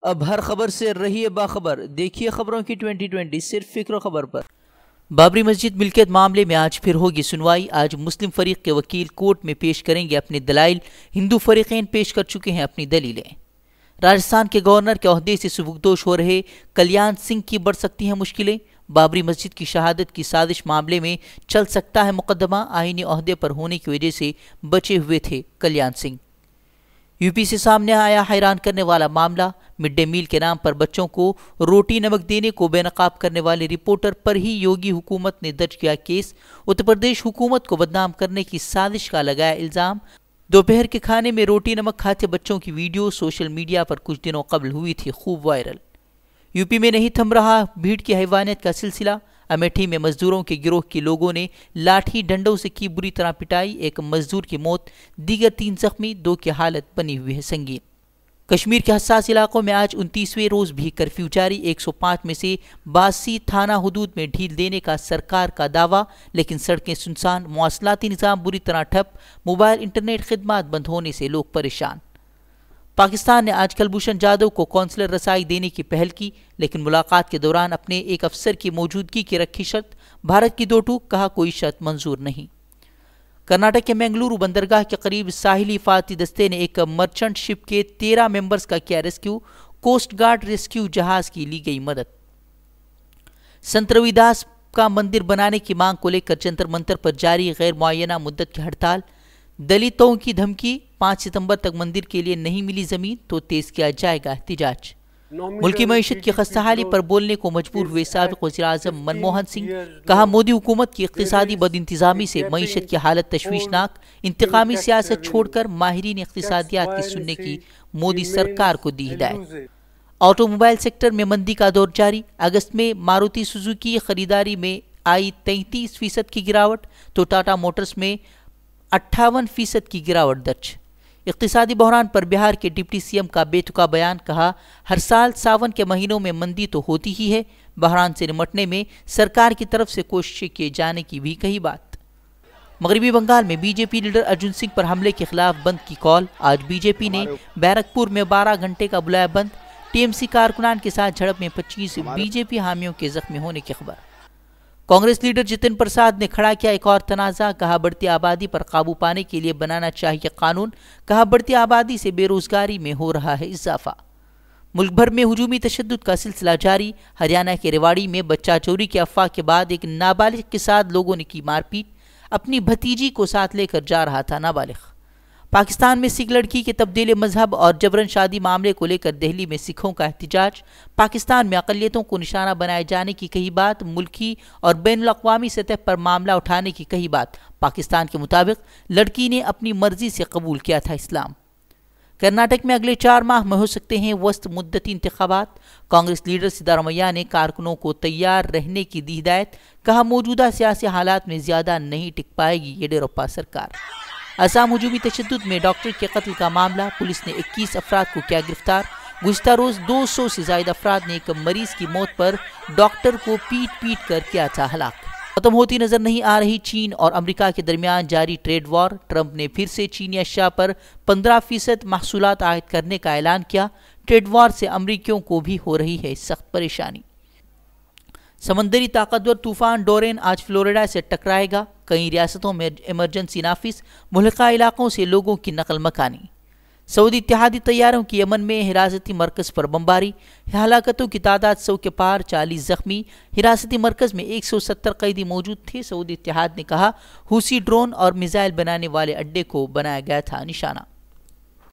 اب ہر خبر سے رہیے باخبر، دیکھیے خبروں کی 2020 صرف فکر و خبر پر۔ بابری مسجد ملکیت معاملے میں آج پھر ہوگی سنوائی۔ آج مسلم فریق کے وکیل کورٹ میں پیش کریں گے اپنے دلائل، ہندو فریقین پیش کر چکے ہیں اپنی دلیلیں۔ راجستھان کے گورنر کے عہدے سے سبکدوش ہو رہے کلیان سنگھ کی بڑھ سکتی ہیں مشکلیں۔ بابری مسجد کی شہادت کی سازش معاملے میں چل سکتا ہے مقدمہ، آئینی عہدے پر ہونے کی وجہ سے بچے ہوئے تھے کلیان سنگھ۔ یو پی سے سامنے آیا حیران کرنے والا معاملہ، مڈ ڈے میل کے نام پر بچوں کو روٹی نمک دینے کو بے نقاب کرنے والے رپورٹر پر ہی یوگی حکومت نے درج کیا کیس۔ اتر پردیش حکومت کو بدنام کرنے کی سازش کا لگایا الزام۔ دوپہر کے کھانے میں روٹی نمک کھاتے بچوں کی ویڈیو سوشل میڈیا پر کچھ دنوں قبل ہوئی تھی خوب وائرل۔ یو پی میں نہیں تھم رہا بھیڑ کی حیوانیت کا سلسلہ۔ امیٹھی میں مزدوروں کے گروہ کے لوگوں نے لاٹھی ڈنڈوں سے کی بری طرح پٹائی، ایک مزدور کی موت، دیگر 3 زخمی، 2 کی حالت بنی ہوئی ہے سنگین۔ کشمیر کے حساس علاقوں میں آج 29ویں روز بھی کرفیو جاری، 105 میں سے 82 تھانہ حدود میں ڈھیل دینے کا سرکار کا دعویٰ، لیکن سڑکیں سنسان، مواصلاتی نظام بری طرح ٹھپ، موبائل انٹرنیٹ خدمات بند ہونے سے لوگ پریشان۔ پاکستان نے آج کلبھوشن جادو کو کونسلر رسائی دینے کی پہل کی، لیکن ملاقات کے دوران اپنے ایک افسر کی موجودگی کی رکھی شرط، بھارت کی 2 ٹوک، کہا کوئی شرط منظور نہیں۔ کرناٹک کے منگلورو بندرگاہ کے قریب ساحلی حفاظتی دستے نے ایک مرچنٹ شپ کے 13 ممبرز کا کیا ریسکیو، کوسٹ گارڈ ریسکیو جہاز کی لی گئی مدد۔ سنت روی داس کا مندر بنانے کی مانگ کو لے کر جنتر منتر پر جاری غیر معینہ مدت کی ہڑتال، دلتوں کی دھمکی، 5 ستمبر تک مندر کے لیے نہیں ملی زمین تو تیز کیا جائے گا احتجاج۔ ملکی معیشت کی خستحالی پر بولنے کو مجبور ہوئے سابق وزیر اعظم منموہن سنگھ، کہا مودی حکومت کی اقتصادی بد انتظامی سے معیشت کی حالت تشویشناک، انتقامی سیاست چھوڑ کر ماہرین اقتصادیات کی سننے کی مودی سرکار کو دی ہدایت۔ آٹو موبائل سیکٹر میں مندی کا دور جاری، اگست میں ماروتی سوزوکی خریداری میں آئی 33% کی گراوٹ تو ٹاٹا موٹرز میں 58% کی گراوٹ درج۔ اقتصادی بحران پر بہار کے ڈپٹی سی ایم کا بے تکا بیان، کہا ہر سال ساون کے مہینوں میں مندی تو ہوتی ہی ہے، بحران سے نمٹنے میں سرکار کی طرف سے کوششیں کیے جانے کی بھی کہی بات۔ مغربی بنگال میں B J P leader Arjun Singh پر حملے کے خلاف بند کی کال، آج بی جے پی نے بیرک پور میں 12 گھنٹے کا بلایا بند، ٹی ایم سی کارکنان کے ساتھ جھڑپ میں 25 بی جے پی حامیوں کے زخمی ہونے کی خبر۔ کانگریس لیڈر جتن پرساد نے کھڑا کیا ایک اور تنازع، کہا بڑھتی آبادی پر قابو پانے کے لیے بنانا چاہیے قانون، کہا بڑھتی آبادی سے بے روزگاری میں ہو رہا ہے اضافہ۔ ملک بھر میں ہجومی تشدد کا سلسلہ جاری، ہریانہ کے ریواڑی میں بچہ چوری کی افواہ کے بعد ایک نابالغ کے ساتھ لوگوں نے کی مار پیٹ، اپنی بھتیجی کو ساتھ لے کر جا رہا تھا نابالغ۔ پاکستان میں سکھ لڑکی کے تبدیل مذہب اور جبرن شادی معاملے کو لے کر دہلی میں سکھوں کا احتجاج، پاکستان میں اقلیتوں کو نشانہ بنائے جانے کی کہی بات، ملکی اور بین الاقوامی سطح پر معاملہ اٹھانے کی کہی بات۔ پاکستان کے مطابق لڑکی نے اپنی مرضی سے قبول کیا تھا اسلام۔ کرناٹک میں اگلے 4 ماہ میں ہو سکتے ہیں وسط مدتی انتخابات، کانگریس لیڈر سدارمیا نے کارکنوں کو تیار رہنے کی دی ہدایت، کہا موجودہ سیاسی حالات میں زیادہ نہیں ٹک پائے گی یڈیورپا سرکار۔ آسام ہجومی تشدد میں ڈاکٹر کے قتل کا معاملہ، پولیس نے 21 افراد کو کیا گرفتار، گزشتہ روز 200 سے زائد افراد نے ایک مریض کی موت پر ڈاکٹر کو پیٹ کر کیا تھا ہلاک۔ ختم ہوتی نظر نہیں آ رہی چین اور امریکہ کے درمیان جاری ٹریڈ وار، ٹرمپ نے پھر سے چینی اشیاء پر 15% محصولات عائد کرنے کا اعلان کیا، ٹریڈ وار سے امریکیوں کو بھی ہو رہی ہے سخت پریشانی۔ سمندری طاقتور طوفان ڈورین آج فلوریڈا سے ٹکرائے گا، کئی ریاستوں میں ایمرجنسی نافذ، ملحقہ علاقوں سے لوگوں کی نقل مکانی۔ سعودی اتحادی طیاروں کی یمن میں حراستی مرکز پر بمباری، ہلاکتوں کی تعداد 100 کے پار، 40 زخمی، حراستی مرکز میں 170 قیدی موجود تھے۔ سعودی اتحاد نے کہا حوثی ڈرون اور میزائل بنانے والے اڈے کو بنایا گیا تھا نشانہ۔